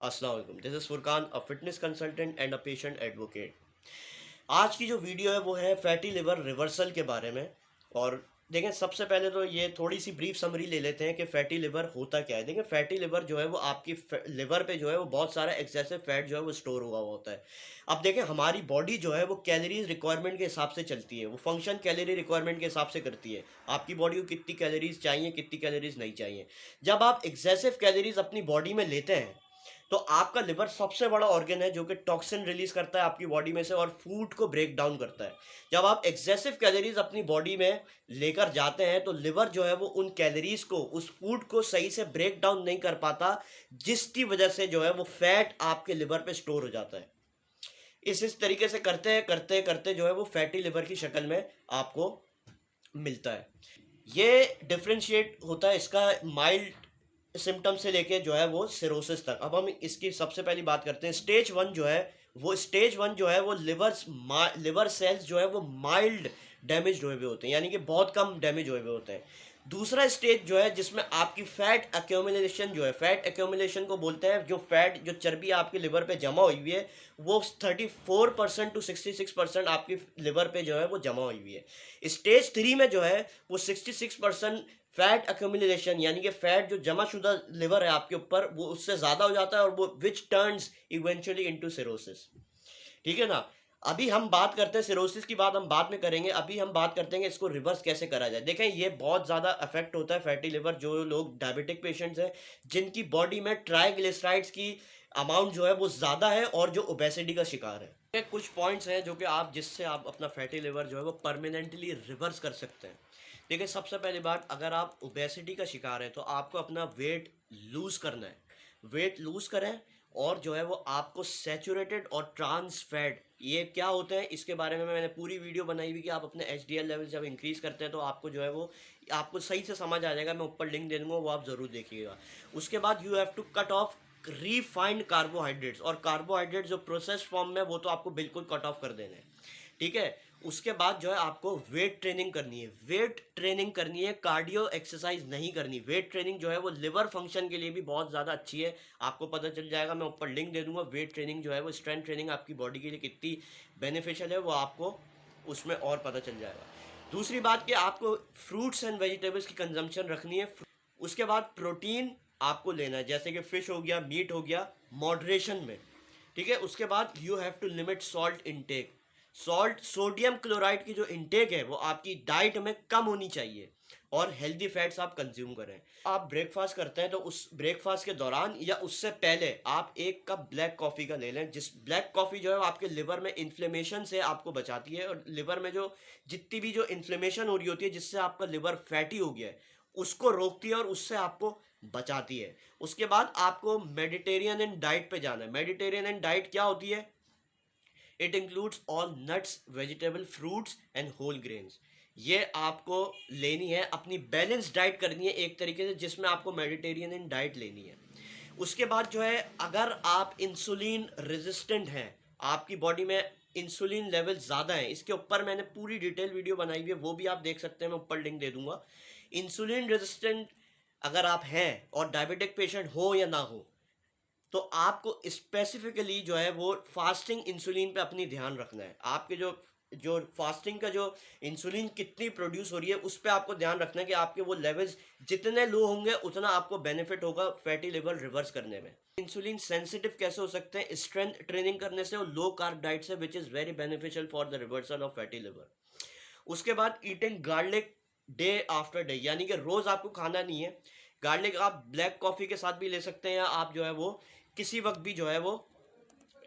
अस्सलाम वालेकुम। This is Furqan, a fitness consultant and a patient advocate. आज की जो वीडियो है वो है फैटी लिवर रिवर्सल के बारे में। और देखें, सबसे पहले तो ये थोड़ी सी ब्रीफ समरी ले लेते हैं कि फैटी लिवर होता क्या है। देखें, फैटी लिवर जो है वो आपकी लिवर पे जो है वो बहुत सारा एक्सेसिव फैट जो है वो स्टोर हुआ हुआ होता है। अब देखें, हमारी बॉडी जो है वो कैलोरीज रिक्वायरमेंट के हिसाब से चलती है, वो फंक्शन कैलोरी रिक्वायरमेंट के हिसाब से करती है। आपकी बॉडी को कितनी कैलोरीज चाहिए, कितनी कैलोरीज नहीं चाहिए। जब आप एक्सेसिव कैलोरीज अपनी बॉडी में लेते हैं तो आपका लिवर सबसे बड़ा ऑर्गन है जो कि टॉक्सिन रिलीज करता है आपकी बॉडी में से और फूड को ब्रेक डाउन करता है। जब आप एक्सेसिव कैलोरीज अपनी बॉडी में लेकर जाते हैं तो लिवर जो है वो उन कैलोरीज को, उस फूड को सही से ब्रेक डाउन नहीं कर पाता, जिसकी वजह से जो है वो फैट आपके लिवर पे स्टोर हो जाता है। इस तरीके से करते करते करते जो है वो फैटी लिवर की शक्ल में आपको मिलता है। ये डिफ्रेंशिएट होता है इसका माइल्ड सिम्टम से लेके जो है वो सिरोसिस तक। अब हम इसकी सबसे पहली बात करते हैं। स्टेज वन जो है वो लिवर सेल्स जो है वो माइल्ड डैमेज हुए हुए होते हैं, यानी कि बहुत कम डैमेज हुए हुए होते हैं। दूसरा स्टेज जो है जिसमें आपकी फैट एक्यूमुलेशन जो है, फैट एक्यूमुलेशन को बोलते हैं, जो फैट जो चर्बी आपके लिवर पे जमा हुई हुई है वो 34% टू 66% आपकी लिवर पे जो है वो जमा हुई हुई है। स्टेज थ्री में जो है वो 66% फैट अक्यूमुलेशन, यानी कि फैट जो जमा शुदा लिवर है आपके ऊपर वो उससे ज़्यादा हो जाता है और वो which turns eventually into cirrhosis. ठीक है ना। अभी हम बात करते हैं, सिरोसिस की बात हम बाद में करेंगे। अभी हम बात करते हैं कि इसको रिवर्स कैसे करा जाए। देखें, ये बहुत ज़्यादा अफेक्ट होता है फैटी लिवर जो लोग डायबिटिक पेशेंट्स हैं, जिनकी बॉडी में ट्राइग्लिसराइड्स की अमाउंट जो है वो ज़्यादा है और जो ओबेसिटी का शिकार है। ये कुछ पॉइंट्स हैं जो कि जिससे आप अपना फैटी लिवर जो है वो परमानेंटली रिवर्स कर सकते हैं। देखिए, सबसे पहली बात, अगर आप ओबेसिटी का शिकार हैं तो आपको अपना वेट लूज़ करना है। वेट लूज़ करें और जो है वो आपको सैचुरेटेड और ट्रांस फैट, ये क्या होते हैं इसके बारे में मैंने पूरी वीडियो बनाई हुई कि आप अपने HDL लेवल जब इंक्रीज़ करते हैं तो आपको जो है वो आपको सही से समझ आ जाएगा। मैं ऊपर लिंक दे दूँगा, वो आप ज़रूर देखिएगा। उसके बाद you have to cut off refined carbohydrates, और कार्बोहाइड्रेट जो प्रोसेस फॉर्म में वो तो आपको बिल्कुल कट ऑफ कर देने हैं। ठीक है। उसके बाद जो है आपको वेट ट्रेनिंग करनी है। वेट ट्रेनिंग करनी है, कार्डियो एक्सरसाइज नहीं करनी। वेट ट्रेनिंग जो है वो लिवर फंक्शन के लिए भी बहुत ज़्यादा अच्छी है, आपको पता चल जाएगा। मैं ऊपर लिंक दे दूंगा। वेट ट्रेनिंग जो है वो स्ट्रेंथ ट्रेनिंग आपकी बॉडी के लिए कितनी बेनिफिशियल है वो आपको उसमें और पता चल जाएगा। दूसरी बात कि आपको फ्रूट्स एंड वेजिटेबल्स की कंजम्पशन रखनी है। उसके बाद प्रोटीन आपको लेना है, जैसे कि फिश हो गया, मीट हो गया, मॉडरेशन में। ठीक है। उसके बाद you have to limit salt intake. Salt, sodium chloride की जो इनटेक है वो आपकी डाइट में कम होनी चाहिए और हेल्दी फैट्स आप कंज्यूम करें। आप ब्रेकफास्ट करते हैं तो उस ब्रेकफास्ट के दौरान या उससे पहले आप एक कप ब्लैक कॉफ़ी का ले लें। जिस ब्लैक कॉफ़ी जो है वो आपके लिवर में इन्फ्लेमेशन से आपको बचाती है, और लिवर में जो जितनी भी जो इन्फ्लेमेशन हो रही होती है जिससे आपका लिवर फैटी हो गया है उसको रोकती है और उससे आपको बचाती है। उसके बाद आपको मेडिटेरियन एंड डाइट पे जाना है। मेडिटेरियन एंड डाइट क्या होती है? It includes all nuts, vegetable, fruits and whole grains. ये आपको लेनी है, अपनी बैलेंस डाइट करनी है एक तरीके से, जिसमें आपको मेडिटेरियन डाइट लेनी है। उसके बाद जो है, अगर आप इंसुलिन रेजिस्टेंट हैं, आपकी बॉडी में इंसुलिन लेवल ज़्यादा है, इसके ऊपर मैंने पूरी डिटेल वीडियो बनाई हुई है, वो भी आप देख सकते हैं, मैं ऊपर लिंक दे दूंगा। इंसुलिन रेजिस्टेंट अगर आप हैं और डायबिटिक पेशेंट हो या ना हो तो आपको स्पेसिफिकली जो है वो फास्टिंग इंसुलिन पे अपनी ध्यान रखना है। आपके जो जो फास्टिंग का जो इंसुलिन कितनी प्रोड्यूस हो रही है उस पर आपको ध्यान रखना है कि आपके वो लेवल्स जितने लो होंगे उतना आपको बेनिफिट होगा फैटी लिवर रिवर्स करने में। इंसुलिन सेंसिटिव कैसे हो सकते हैं? स्ट्रेंथ ट्रेनिंग करने से और लो कार्ब डाइट से, which is very beneficial for the reversal of fatty liver. उसके बाद eating garlic day after day, यानी कि रोज़ आपको खाना नहीं है। गार्लिक आप ब्लैक कॉफ़ी के साथ भी ले सकते हैं, या आप जो है वो किसी वक्त भी जो है वो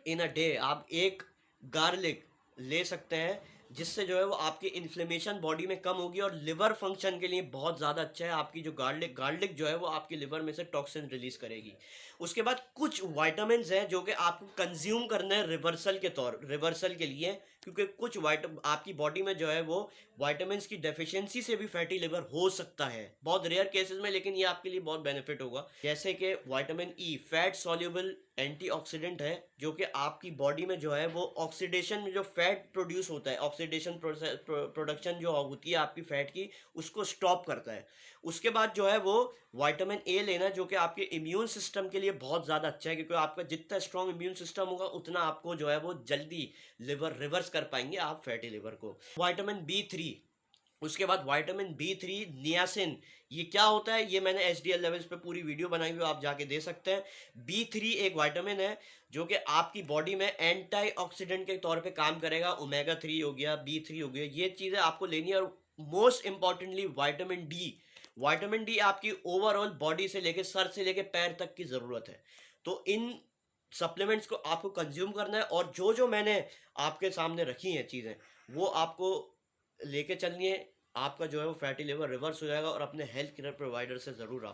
इन अ डे आप एक गार्लिक ले सकते हैं, जिससे जो है वो आपकी इन्फ्लेमेशन बॉडी में कम होगी और लिवर फंक्शन के लिए बहुत ज़्यादा अच्छा है। आपकी जो गार्लिक जो है वो आपके लिवर में से टॉक्सिन रिलीज करेगी। उसके बाद कुछ वाइटामिन हैं जो कि आपको कंज्यूम करना है रिवर्सल के लिए, क्योंकि कुछ आपकी बॉडी में जो है वो वाइटामिन की डेफिशिएंसी से भी फैटी लिवर हो सकता है, बहुत रेयर केसेस में, लेकिन ये आपके लिए बहुत बेनिफिट होगा। जैसे कि vitamin E fat soluble antioxidant है, जो कि आपकी बॉडी में जो है वो ऑक्सीडेशन में जो फैट प्रोड्यूस होता है, ऑक्सीडेशन प्रोडक्शन जो होती है आपकी फैट की, उसको स्टॉप करता है। उसके बाद जो है वो विटामिन ए लेना, जो कि आपके इम्यून सिस्टम के लिए बहुत ज़्यादा अच्छा है, क्योंकि आपका जितना स्ट्रॉन्ग इम्यून सिस्टम होगा उतना आपको जो है वो जल्दी लिवर रिवर्स कर पाएंगे आप फैटी लिवर को। विटामिन B3, उसके बाद विटामिन B3 नियासिन, ये क्या होता है, ये मैंने HDL लेवल्स पे पूरी वीडियो बनाई हुई, आप जाके दे सकते हैं। B3 एक विटामिन है जो कि आपकी बॉडी में एंटीऑक्सीडेंट के तौर पे काम करेगा। ओमेगा 3 हो गया, B3 हो गया, ये चीज़ें आपको लेनी है। और मोस्ट इंपॉर्टेंटली विटामिन डी आपकी ओवरऑल बॉडी से लेके सर से लेके पैर तक की ज़रूरत है। तो इन सप्लीमेंट्स को आपको कंज्यूम करना है, और जो जो मैंने आपके सामने रखी हैं चीज़ें, वो आपको लेके चलनी है। आपका जो है वो फैटी लिवर रिवर्स हो जाएगा, और अपने हेल्थ केयर प्रोवाइडर से ज़रूर आप